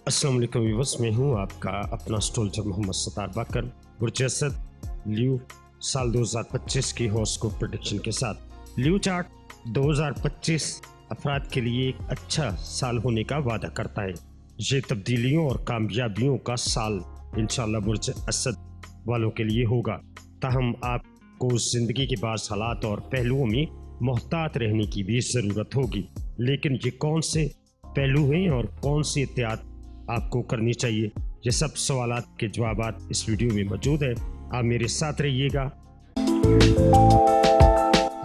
अस्सलाम वालेकुम व्यूअर्स, मैं हूं आपका अपना एस्ट्रोलॉजर मोहम्मद सत्तार बाकर। बुर्ज असद ल्यू साल 2025 की हॉरोस्कोप प्रेडिक्शन के साथ। ल्यू चार्ट 2025 अफराद के लिए एक अच्छा साल होने का वादा करता है। ये तब्दीलियों और कामयाबियों का साल इंशाल्लाह बुर्ज असद वालों के लिए होगा। ताहम आपको ज़िंदगी के बाज़ हालात और पहलुओं में मोहतात रहने की भी ज़रूरत होगी। लेकिन ये कौन से पहलू हैं और कौन सी एहतियात आपको करनी चाहिए, ये सब सवालात के जवाबात इस वीडियो में मौजूद है। आप मेरे साथ रहिएगा।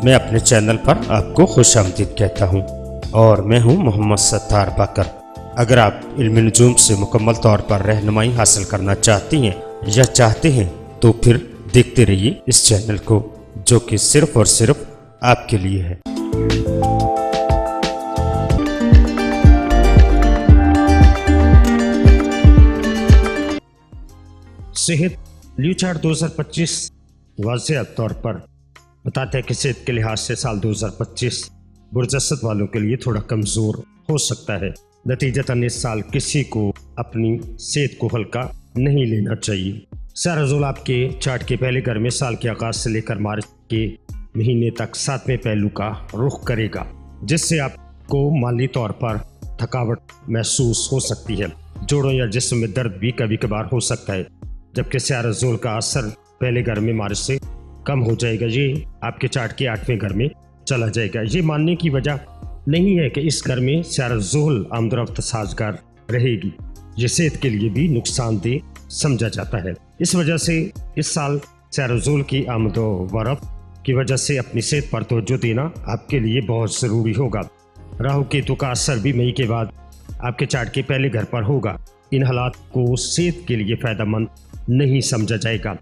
मैं अपने चैनल पर आपको खुशामदीद कहता हूँ और मैं हूँ मोहम्मद सत्तार बाकर। अगर आप इल्म नुजूम से मुकम्मल तौर पर रहनुमाई हासिल करना चाहती हैं या चाहते हैं तो फिर देखते रहिए इस चैनल को, जो कि सिर्फ और सिर्फ आपके लिए है। सेहत ल्यू चार्ट 2025 वाज़ेह तौर पर बताते हैं कि सेहत के लिहाज से साल 2025 बुर्ज असद वालों के लिए थोड़ा कमज़ोर हो सकता है। नतीजतन इस साल किसी को अपनी सेहत को हल्का नहीं लेना चाहिए। साराजुल आपके चार्ट के पहले घर में साल के आगाज से लेकर मार्च के महीने तक 7वें पहलू का रुख करेगा, जिससे आपको माली तौर पर थकावट महसूस हो सकती है। जोड़ों या जिस्म में दर्द भी कभी कभार हो सकता है, जबकि साराजुल का असर पहले घर में मार्च से कम हो जाएगा। ये आपके चार्ट के 8वें घर में चला जाएगा। ये मानने की वजह नहीं है कि इस घर में साराजुल आमदरफ्त साजगार रहेगी। ये सेहत के लिए भी नुकसानदेह समझा जाता है। इस वजह से इस साल साराजुल की आमदोरफ्त की वजह से अपनी सेहत पर तवज्जो देना आपके लिए बहुत ज़रूरी होगा। राहु केतु का असर भी मई के बाद आपके चार्ट के पहले घर पर होगा। इन हालात को सेहत के लिए फ़ायदेमंद नहीं समझा जाएगा।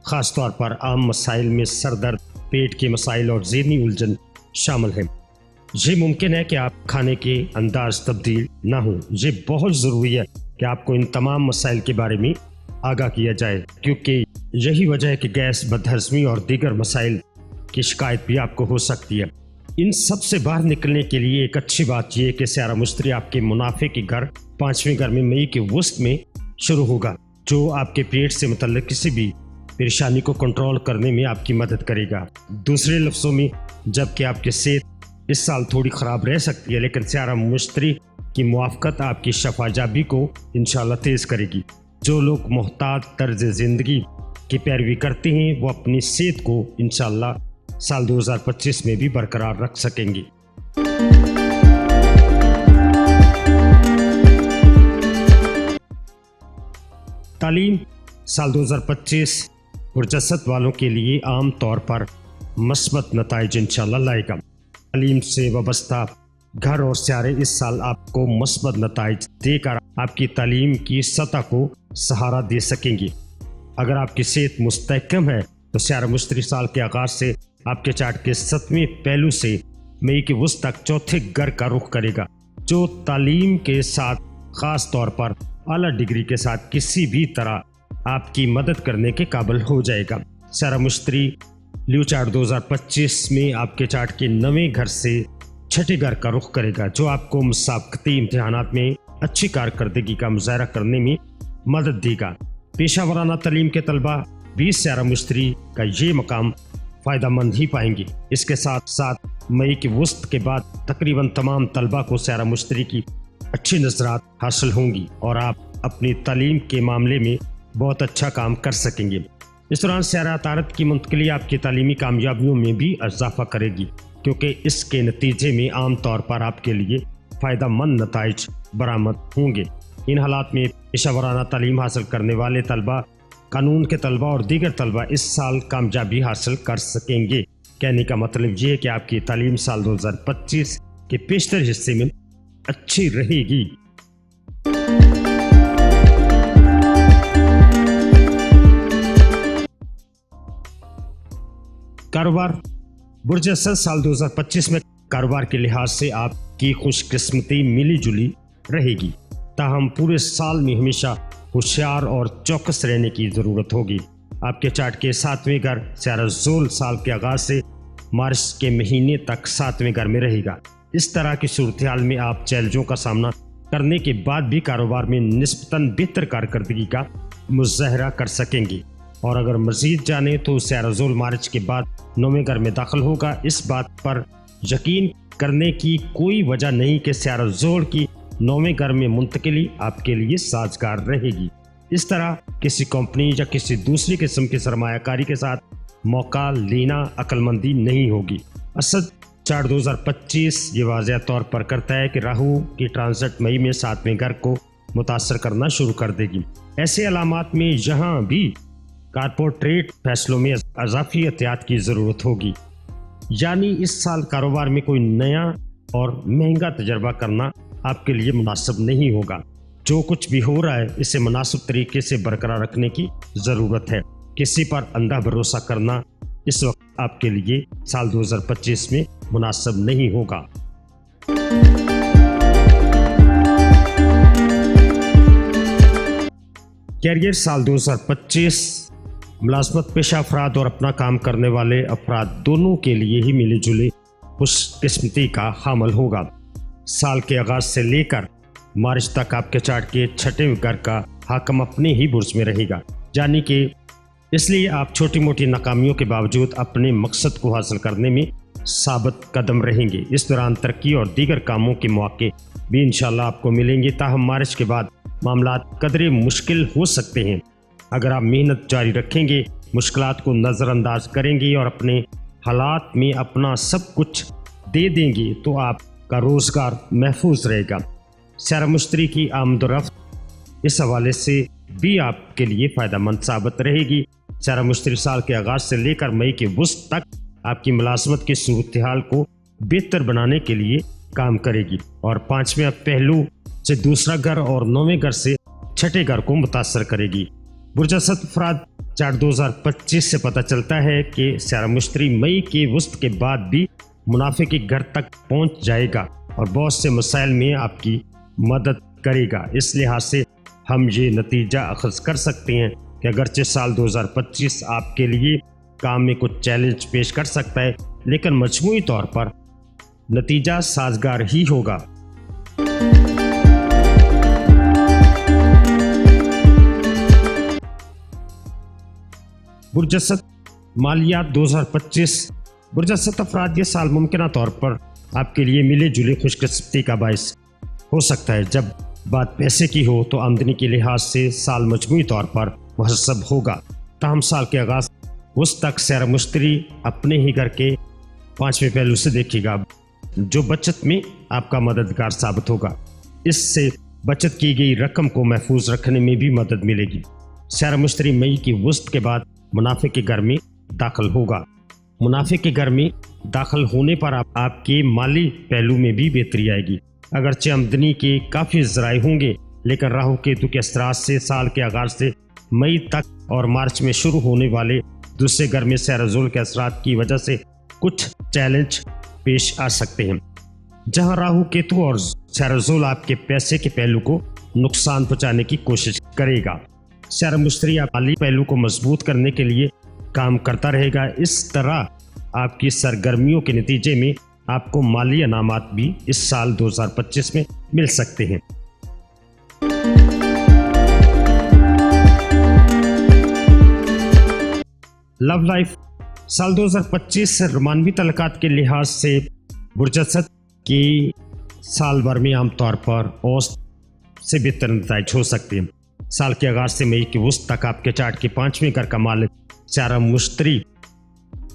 ख़ास तौर पर आम मसाइल में सर दर्द, पेट के मसाइल और ज़हनी उलझन शामिल हैं। ये मुमकिन है कि आप खाने के अंदाज तब्दील ना हो। ये बहुत ज़रूरी है कि आपको इन तमाम मसाइल के बारे में आगाह किया जाए, क्योंकि यही वजह है कि गैस, बदहज़मी और दीगर मसाइल की शिकायत भी आपको हो सकती है। इन सब से बाहर निकलने के लिए एक अच्छी बात यह है कि स्यारा मुश्तरी आपके मुनाफे के घर 5वें घर में मई के वस्त में शुरू होगा, जो आपके पेट से मुतल्लिक किसी भी परेशानी को कंट्रोल करने में आपकी मदद करेगा। दूसरे लफ्ज़ों में, जबकि आपकी सेहत इस साल थोड़ी ख़राब रह सकती है, लेकिन स्यारा मुश्तरी की मुआफ़क़त आपकी शफाजाबी को इंशाल्लाह तेज़ करेगी। जो लोग मोहतात तर्ज ज़िंदगी की पैरवी करते हैं वो अपनी सेहत को इंशाल्लाह साल 2025 में भी बरकरार रख सकेंगे। तालीम साल 2025 बुर्ज असद वालों के लिए आम तौर पर मस्बत नताइज इंशाल्लाह लाएगा। तालीम से वाबस्ता घर और स्यारे इस साल आपको मस्बत नताइज देकर आपकी तालीम की सतह को सहारा दे सकेंगे। अगर आपकी सेहत मुस्तहकम है तो स्यारा मुश्तरी साल के आगाज से आपके चार्ट के 7वें पहलू से मई के वस्त तक चौथे घर का रुख करेगा, जो तालीम के साथ ख़ास तौर पर आला डिग्री के साथ किसी भी तरह आपकी मदद करने के काबिल हो जाएगा। स्यारा मुश्तरी ल्यू चार्ट 2025 में आपके चार्ट के 9वें घर से 6ठे घर का रुख करेगा, जो आपको मुसाबकती इम्तिहानात में अच्छी कारकर्दगी का मुजाहरा करने में मदद देगा। पेशा वराना तालीम के तलबा भी स्यारा मुश्तरी का ये मकाम फ़ायदेमंद ही पाएंगे। इसके साथ साथ मई के वस्त के बाद तकरीबन तमाम तलबा को स्यारा मुश्तरी की अच्छी नज़रात हासिल होंगी और आप अपनी तालीम के मामले में बहुत अच्छा काम कर सकेंगे। इस दौरान स्यारा तारत की मुंतकली आपकी तालीमी कामयाबियों में भी इजाफा करेगी, क्योंकि इसके नतीजे में आम तौर पर आपके लिए फ़ायदेमंद नताइज बरामद होंगे। इन हालात में पेशा वराना तालीम हासिल करने वाले तलबा, कानून के तलबा और दीगर तलबा इस साल कामयाबी हासिल कर सकेंगे। कहने का मतलब ये है कि आपकी तालीम साल 2025 के पेशतर हिस्से में अच्छी रहेगी। कारोबार बुर्ज असद साल 2025 में कारोबार के लिहाज से आपकी खुशकिस्मती मिली जुली रहेगी। ताहम पूरे साल में हमेशा होशियार और चौकस रहने की ज़रूरत होगी। आपके चार्ट के 7वें घर साराजुल साल के आगाज से मार्च के महीने तक 7वें घर में रहेगा। इस तरह की सूरत हाल में आप चैलेंजों का सामना करने के बाद भी कारोबार में निस्बतन बेहतर कारकर्दगी का मुजाहरा कर सकेंगे। और अगर मजीद जाने तो सैराजुल मार्च के बाद 9वें घर में दाखिल होगा। इस बात पर यकीन करने की कोई वजह नहीं कि सैराजुल की 9वें घर में मुंतकिली आपके लिए साजगार रहेगी। इस तरह किसी कंपनी या किसी दूसरी किस्म की सरमायाकारी के साथ मौका लेना अक्लमंदी नहीं होगी। असद चार्ट 2025 ये वाज़ह तौर पर करता है कि राहु की ट्रांजिट मई में 7वें घर को मुतासर करना शुरू कर देगी। ऐसे अलामात में यहाँ भी कारपोरेट फैसलों में अजाफी एहतियात की ज़रूरत होगी। यानी इस साल कारोबार में कोई नया और महंगा तजर्बा करना आपके लिए मुनासिब नहीं होगा। जो कुछ भी हो रहा है इसे मुनासिब तरीके से बरकरार रखने की ज़रूरत है। किसी पर अंधा भरोसा करना इस वक्त आपके लिए साल 2025 में मुनासिब नहीं होगा। कैरियर साल 2025 मुलाजमत पेशा अफराद और अपना काम करने वाले अफराद दोनों के लिए ही मिले जुले खुशकिस्मती का हामिल होगा। साल के आगाज से लेकर मार्च तक आपके चार्ट के 6वें घर का हाकम अपने ही बुर्ज में रहेगा, यानी कि इसलिए आप छोटी मोटी नाकामियों के बावजूद अपने मकसद को हासिल करने में साबित कदम रहेंगे। इस दौरान तरक्की और दीगर कामों के मौके भी इंशाल्लाह आपको मिलेंगे। ताहम मार्च के बाद मामलात कदरे मुश्किल हो सकते हैं। अगर आप मेहनत जारी रखेंगे, मुश्किलात को नज़रअंदाज करेंगे और अपने हालात में अपना सब कुछ दे देंगे तो आपका रोज़गार महफूज रहेगा। सैर मुश्तरी की आमदोरफ्त इस हवाले से भी आपके लिए फ़ायदेमंद साबित रहेगी। सैर मुश्तरी साल के आगाज़ से लेकर मई के वसत तक आपकी मुलाजमत की सूरत हाल को बेहतर बनाने के लिए काम करेगी और 5वें पहलू से दूसरा घर और 9वें घर से 6ठे घर को मुतासर करेगी। बुर्ज असद अफराद चार्ट 2025 से पता चलता है कि सैर मुश्तरी मई के वसत के बाद भी मुनाफे के घर तक पहुंच जाएगा और बहुत से मसाइल में आपकी मदद करेगा। इस लिहाज से हम ये नतीजा अखज़ कर सकते हैं कि अगरचे साल 2025 आपके लिए काम में कुछ चैलेंज पेश कर सकता है, लेकिन मजमूई तौर पर नतीजा साजगार ही होगा। बुर्ज असद मालियात 2025 बुर्ज असद अफराद ये साल मुमकिन तौर पर आपके लिए मिले जुले खुशकिस्मती का बायस हो सकता है। जब बात पैसे की हो तो आमदनी के लिहाज से साल मजमूई तौर पर मुहस्सब होगा। ताहम साल के आगाज़ उस तक सैर मुश्तरी अपने ही घर के 5वें पहलू से देखेगा, जो बचत में आपका मददगार साबित होगा। इससे बचत की गई रकम को महफूज रखने में भी मदद मिलेगी। सैर मुश्तरी मई की वसत के बाद मुनाफे के घर में दाखिल होगा। मुनाफे के घर में दाखिल होने पर आपके माली पहलू में भी बेहतरी आएगी। अगरचे आमदनी के काफ़ी ज़राए होंगे, लेकिन राहु केतु के असरात से साल के आगाज़ से मई तक और मार्च में शुरू होने वाले दूसरे घर में सैराजुल के असरात की वजह से कुछ चैलेंज पेश आ सकते हैं, जहां राहु केतु और सैराजुल आपके पैसे के पहलू को नुकसान पहुंचाने की कोशिश करेगा। सैर मुश्तरी माली पहलू को मजबूत करने के लिए काम करता रहेगा। इस तरह आपकी सरगर्मियों के नतीजे में आपको माली इनामात भी इस साल 2025 में मिल सकते हैं। लव लाइफ साल 2025 से रोमानवी तल्लुकात के लिहाज से बुर्ज असद की साल भर में आमतौर पर औसत से बेहतर नतीजे हो सकते हैं। साल के आगाज से मई के वसत तक आपके चार्ट के 5वें घर का मालिक सैर मुश्तरी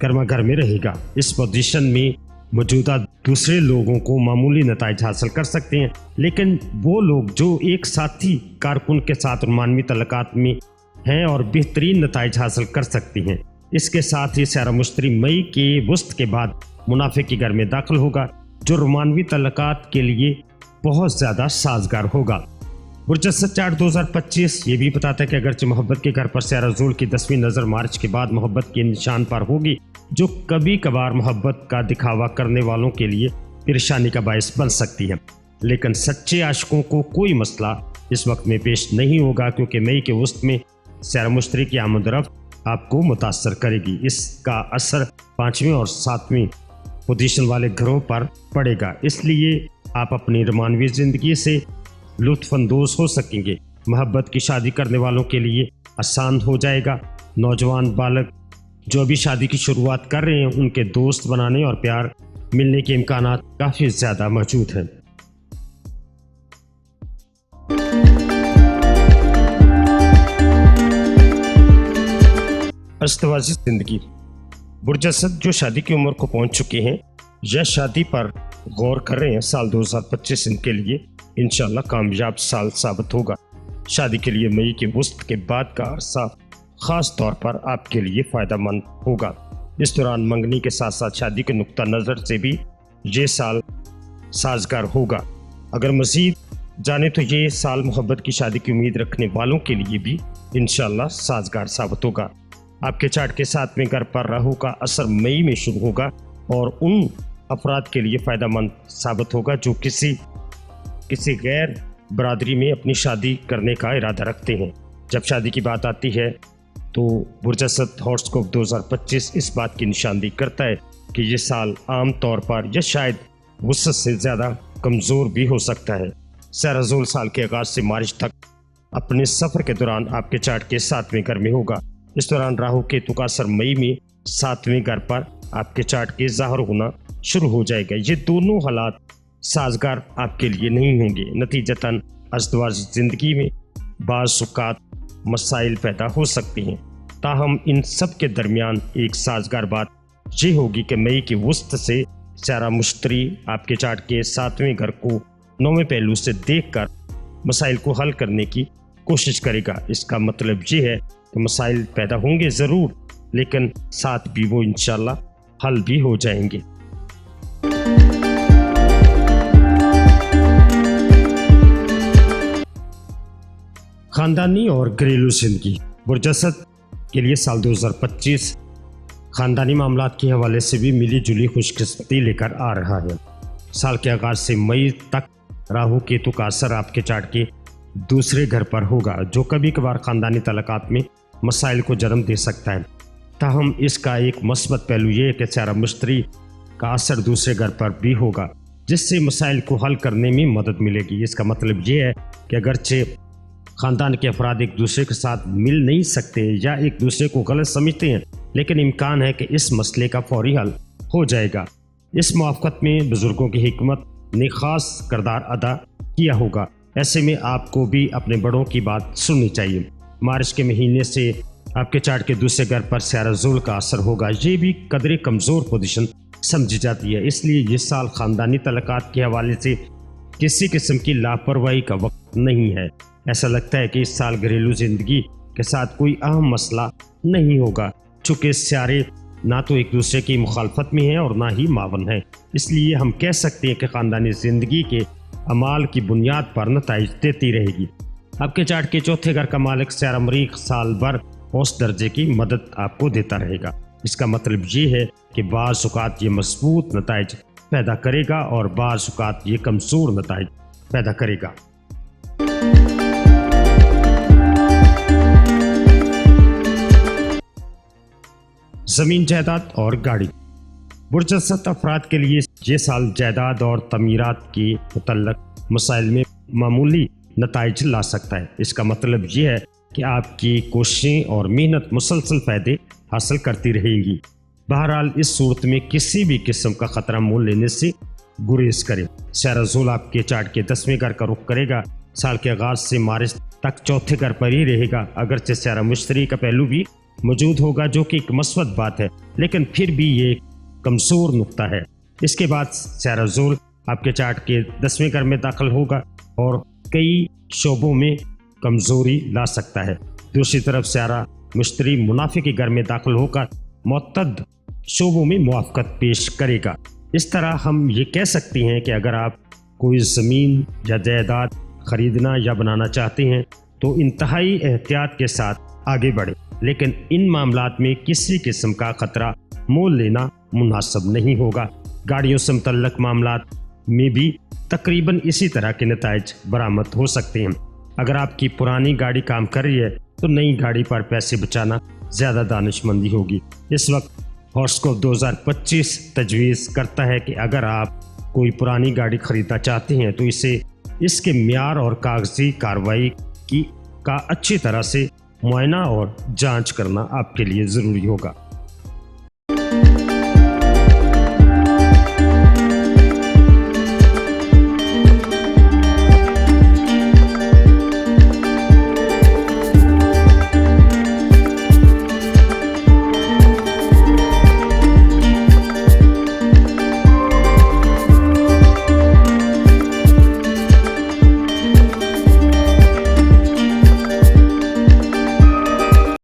कर्मा घर में रहेगा। इस पोजीशन में मौजूदा दूसरे लोगों को मामूली नताइज हासिल कर सकते हैं, लेकिन वो लोग जो एक साथी कारकुन के साथ रोमानवी तल्लुकात में हैं और बेहतरीन नताइज हासिल कर सकती हैं। इसके साथ ही सैर मुश्तरी मई के वसत के बाद मुनाफे के घर में दाखिल होगा, जो रोमानवी तल्लुकात के लिए बहुत ज़्यादा साजगार होगा। बुर्ज असद चार्ट 2025 ये भी बताता है कि अगरचे मोहब्बत के घर पर सैराजुल की 10वीं नज़र मार्च के बाद मोहब्बत के निशान पर होगी, जो कभी कभार मोहब्बत का दिखावा करने वालों के लिए परेशानी का बायस बन सकती है, लेकिन सच्चे आशिकों को कोई मसला इस वक्त में पेश नहीं होगा, क्योंकि मई के वसत में सैर मुश्तरी की आमदरफ्त आपको मुतासर करेगी। इसका असर 5वें और 7वें पोजीशन वाले घरों पर पड़ेगा, इसलिए आप अपनी रोमानवी ज़िंदगी से लुत्फ अंदोज हो सकेंगे। मोहब्बत की शादी करने वालों के लिए आसान हो जाएगा। नौजवान बालक जो अभी शादी की शुरुआत कर रहे हैं, उनके दोस्त बनाने और प्यार मिलने के इम्कानात काफ़ी ज़्यादा मौजूद हैं। अस्तवाज़ी ज़िंदगी। बुर्ज असद जो शादी की उम्र को पहुंच चुके हैं या शादी पर गौर कर रहे हैं, साल 2025 इनके लिए इंशाल्लाह कामयाब साल साबित होगा। शादी के लिए मई के वस्त के बाद का अरसा ख़ास तौर पर आपके लिए फ़ायदा मंद होगा। इस दौरान मंगनी के साथ साथ शादी के नुक्ता नज़र से भी ये साल साजगार होगा। अगर मज़ीद जाने तो ये साल मोहब्बत की शादी की उम्मीद रखने वालों के लिए भी इंशाल्लाह साजगार साबित होगा। आपके चार्ट के 7वें घर पर राहु का असर मई में शुरू होगा और उन अफराद के लिए फ़ायदा मंद साबित होगा जो किसी गैर बरादरी में अपनी शादी करने का इरादा रखते हैं। जब शादी की बात आती है तो बुर्ज असद हॉरोस्कोप 2025 इस बात की निशानदेही करता है कि ये साल आम तौर पर या शायद वसत से ज़्यादा कमज़ोर भी हो सकता है। सहराज़ुल साल के आगाज़ से मार्च तक अपने सफ़र के दौरान आपके चार्ट के 7वें घर में होगा। इस दौरान राहु केतु का असर मई में 7वें घर पर आपके चार्ट के ज़ाहिर होना शुरू हो जाएगा। ये दोनों हालात साजगार आपके लिए नहीं होंगे। नतीजतन अज़दवाजी ज़िंदगी में बाज़ औक़ात मसाइल पैदा हो सकती हैं। ताहम इन सब के दरमियान एक साजगार बात ये होगी कि मई के वस्त से सारा मुश्तरी आपके चार्ट के 7वें घर को 9वें पहलू से देखकर मसाइल को हल करने की कोशिश करेगा। इसका मतलब ये है कि मसाइल पैदा होंगे ज़रूर, लेकिन साथ भी वो इंशाल्लाह हल भी हो जाएंगे। ख़ानदानी और घरेलू ज़िंदगी। बुर्ज असद के लिए साल 2025 ख़ानदानी मामलात के हवाले से भी मिली जुली खुशकिस्मती लेकर आ रहा है। साल के आगाज़ से मई तक राहु केतु का असर आपके चार्ट के दूसरे घर पर होगा, जो कभी कभार ख़ानदानी तल्लुकात में मसाइल को जन्म दे सकता है। ताहम इसका एक मस्बत पहलू ये है कि सारा मुश्तरी का असर दूसरे घर पर भी होगा, जिससे मसाइल को हल करने में मदद मिलेगी। इसका मतलब ये है कि अगरचे ख़ानदान के अफराद एक दूसरे के साथ मिल नहीं सकते या एक दूसरे को गलत समझते हैं, लेकिन इम्कान है कि इस मसले का फौरी हल हो जाएगा। इस मुआफ़क़त में बुज़ुर्गों की हिकमत ने ख़ास किरदार अदा किया होगा। ऐसे में आपको भी अपने बड़ों की बात सुननी चाहिए। मार्च के महीने से आपके चार्ट के दूसरे घर पर सहराज़ुल का असर होगा। ये भी कदरे कमज़ोर पोजीशन समझी जाती है, इसलिए ये साल ख़ानदानी तल्लुकात के हवाले से किसी किस्म की लापरवाही का वक्त नहीं है। ऐसा लगता है कि इस साल घरेलू ज़िंदगी के साथ कोई अहम मसला नहीं होगा, चूँकि सारे ना तो एक दूसरे की मुखालफत में हैं और ना ही मावन हैं। इसलिए हम कह सकते हैं कि ख़ानदानी ज़िंदगी के अमाल की बुनियाद पर नताइज देती रहेगी। आपके चार्ट के चौथे घर का मालिक सैरा मरीख साल भर औसत दर्जे की मदद आपको देता रहेगा। इसका मतलब ये है कि बाज़ औक़ात ये मजबूत नताइज पैदा करेगा और बाज़ औक़ात ये कमज़ोर नताइज पैदा करेगा। ज़मीन जायदाद और गाड़ी। बुर्ज असद अफराद के लिए ये साल जायदाद और तमीरात के मुतल्लक मसाइल में मामूली नताइज ला सकता है। इसका मतलब ये है कि आपकी कोशिशें और मेहनत मुसलसल फ़ायदे हासिल करती रहेंगी। बहरहाल इस सूरत में किसी भी किस्म का ख़तरा मोल लेने से गुरेज करें। सहराज़ुल आपके चार्ट के 10वें घर का रुख करेगा। साल के आगाज़ से मार्च तक चौथे घर पर ही रहेगा। अगरचे सारा मुश्तरी का पहलू भी मौजूद होगा, जो कि एक मस्बत बात है, लेकिन फिर भी ये एक कमज़ोर नुक्ता है। इसके बाद सहराज़ुल आपके चार्ट के 10वें घर में दाखिल होगा और कई शोबों में कमज़ोरी ला सकता है। दूसरी तरफ सारा मुश्तरी मुनाफे के घर में दाखिल होकर मुतअद्दिद शोबों में मुआफ़क़त पेश करेगा। इस तरह हम ये कह सकते हैं कि अगर आप कोई ज़मीन या जायदाद ख़रीदना या बनाना चाहते हैं तो इंतहाई एहतियात के साथ आगे बढ़ें, लेकिन इन मामलात में किसी किस्म का ख़तरा मोल लेना मुनासिब नहीं होगा। गाड़ियों से मुतल्लक मामलात में भी तकरीबन इसी तरह के नताइज बरामद हो सकते हैं। अगर आपकी पुरानी गाड़ी काम कर रही है तो नई गाड़ी पर पैसे बचाना ज़्यादा दानिशमंदी होगी। इस वक्त हॉरोस्कोप 2025 तजवीज़ करता है कि अगर आप कोई पुरानी गाड़ी ख़रीदना चाहते हैं तो इसे اس کے معیار اور کاغذی کارروائی کا اچھی طرح سے معائنہ اور جانچ کرنا آپ کے لیے ضروری ہوگا۔